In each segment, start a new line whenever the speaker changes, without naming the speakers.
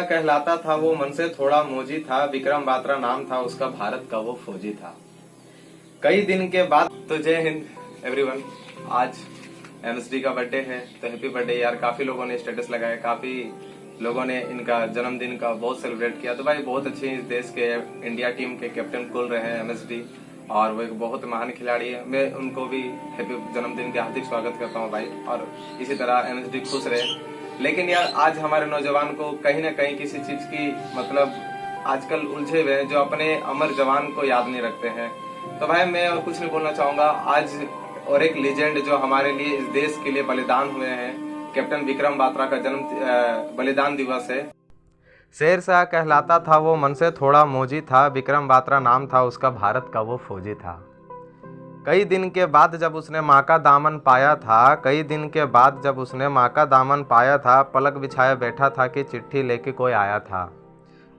कहलाता था वो मन से थोड़ा मोजी था, विक्रम बात्रा नाम था उसका, भारत का वो फौजी था। कई दिन के बाद तो जय हिंद एवरीवन। आज एमएसडी का बर्थडे है तो हैप्पी बर्थडे यार। काफी लोगों ने स्टेटस लगाया, काफी लोगों ने इनका जन्मदिन का बहुत सेलिब्रेट किया। तो भाई बहुत अच्छे इस देश के इंडिया टीम के कैप्टन बोल रहे हैं एमएसडी, और वो एक बहुत महान खिलाड़ी है। मैं उनको भी हैप्पी जन्मदिन के हार्दिक स्वागत करता हूँ भाई, और इसी तरह एमएसडी खुश रहे। लेकिन यार आज हमारे नौजवान को कहीं ना कहीं किसी चीज की मतलब आजकल उलझे हुए हैं, जो अपने अमर जवान को याद नहीं रखते हैं। तो भाई मैं और कुछ नहीं बोलना चाहूंगा। आज और एक लेजेंड जो हमारे लिए इस देश के लिए बलिदान हुए हैं, कैप्टन विक्रम बात्रा का बलिदान दिवस है। शेरशाह कहलाता था वो मन से थोड़ा मोजी था, विक्रम बात्रा नाम था उसका, भारत का वो फौजी था। कई दिन के बाद जब उसने माँ का दामन पाया था, कई दिन के बाद जब उसने माँ का दामन पाया था, पलक बिछाया बैठा था कि चिट्ठी लेके कोई आया था।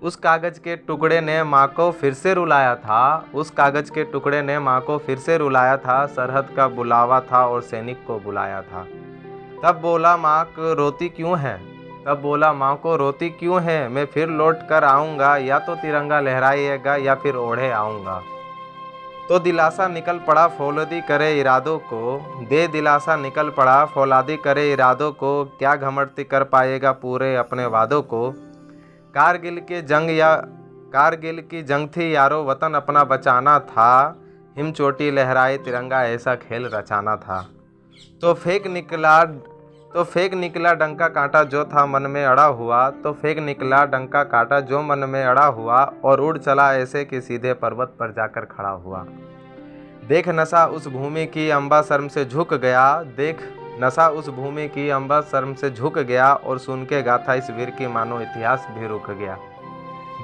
उस कागज़ के टुकड़े ने माँ को फिर से रुलाया था, उस कागज़ के टुकड़े ने माँ को फिर से रुलाया था। सरहद का बुलावा था और सैनिक को बुलाया था। तब बोला माँ को रोती क्यों है, तब बोला माँ को रोती क्यों है, मैं फिर लौट कर आऊँगा, या तो तिरंगा लहराइएगा या फिर ओढ़े आऊँगा। तो दिलासा निकल पड़ा फौलादी करे इरादों को, दे दिलासा निकल पड़ा फौलादी करे इरादों को, क्या घमंड कर पाएगा पूरे अपने वादों को। कारगिल की जंग थी यारो, वतन अपना बचाना था, हिम चोटी लहराए तिरंगा ऐसा खेल रचाना था। तो फेंक निकला डंका कांटा जो था मन में अड़ा हुआ, तो फेंक निकला डंका कांटा जो मन में अड़ा हुआ, और उड़ चला ऐसे कि सीधे पर्वत पर जाकर खड़ा हुआ। देख नशा उस भूमि की अम्बा शर्म से झुक गया, देख नशा उस भूमि की अम्बा शर्म से झुक गया, और सुन के गाथा इस वीर की मानो इतिहास भी रुक गया।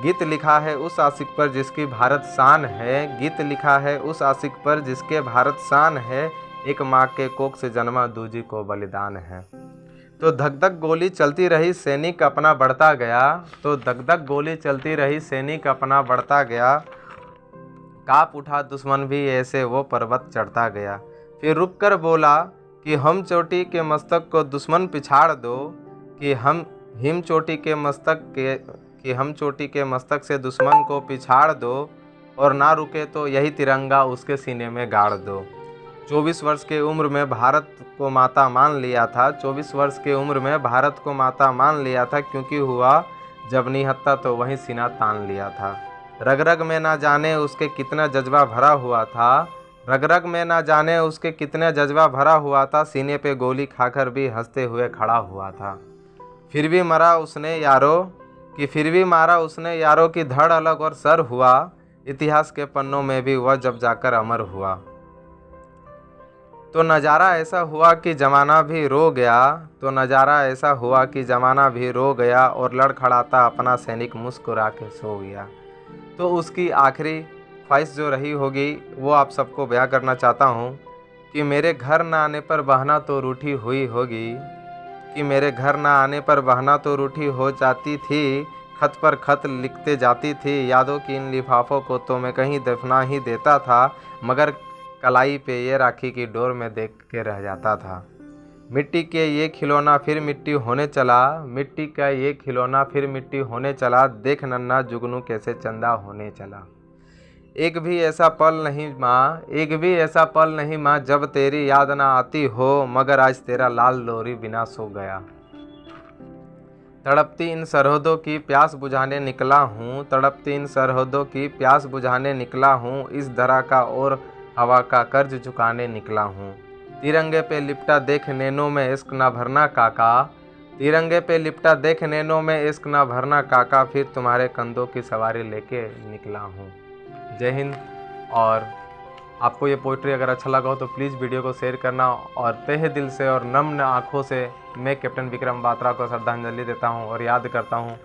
गीत लिखा है उस आशिक पर जिसकी भारत शान है, गीत लिखा है उस आशिक पर जिसके भारत शान है, एक माँ के कोख से जन्मा दूजी को बलिदान है। तो धक धक गोली चलती रही सैनिक अपना बढ़ता गया, तो धक धक गोली चलती रही सैनिक अपना बढ़ता गया, काप उठा दुश्मन भी ऐसे वो पर्वत चढ़ता गया। फिर रुक कर बोला कि हम चोटी के मस्तक को दुश्मन पिछाड़ दो, कि हम चोटी के मस्तक से दुश्मन को पिछाड़ दो, और ना रुके तो यही तिरंगा उसके सीने में गाड़ दो। 24 वर्ष के उम्र में भारत को माता मान लिया था, 24 वर्ष के उम्र में भारत को माता मान लिया था, क्योंकि हुआ जब निहत्था तो वहीं सीना तान लिया था। रग रग में ना जाने उसके कितना जज्बा भरा हुआ था, रग रग में ना जाने उसके कितना जज्बा भरा हुआ था, सीने पे गोली खाकर भी हंसते हुए खड़ा हुआ था। फिर भी मारा उसने यारों की धड़ अलग और सर हुआ, इतिहास के पन्नों में भी वह जब जाकर अमर हुआ। तो नज़ारा ऐसा हुआ कि ज़माना भी रो गया, और लड़खड़ाता अपना सैनिक मुस्कुरा के सो गया। तो उसकी आखिरी ख्वाहिश जो रही होगी वो आप सबको बयां करना चाहता हूँ, कि मेरे घर ना आने पर बहना तो रूठी हुई होगी, कि मेरे घर ना आने पर बहना तो रूठी हो जाती थी, खत पर खत लिखते जाती थी, यादों की इन लिफाफों को तो मैं कहीं दफना ही देता था, मगर कलाई पे ये राखी की डोर में देख के रह जाता था। मिट्टी के ये खिलौना फिर मिट्टी होने चला, मिट्टी का ये खिलौना फिर मिट्टी होने चला, देख नन्ना जुगनू कैसे चंदा होने चला। एक भी ऐसा पल नहीं माँ जब तेरी याद ना आती हो, मगर आज तेरा लाल लोरी बिना सो गया। तड़पती इन सरहदों की प्यास बुझाने निकला हूँ, तड़पती इन सरहदों की प्यास बुझाने निकला हूँ, इस धरा का और हवा का कर्ज चुकाने निकला हूँ। तिरंगे पे लिपटा देख नैनों में इश्क ना भरना काका, तिरंगे पे लिपटा देख नैनों में इश्क ना भरना काका, फिर तुम्हारे कंधों की सवारी लेके निकला हूँ। जय हिंद। और आपको ये पोइट्री अगर अच्छा लगा हो तो प्लीज़ वीडियो को शेयर करना, और तहे दिल से और नम्र आँखों से मैं कैप्टन विक्रम बात्रा को श्रद्धांजलि देता हूँ और याद करता हूँ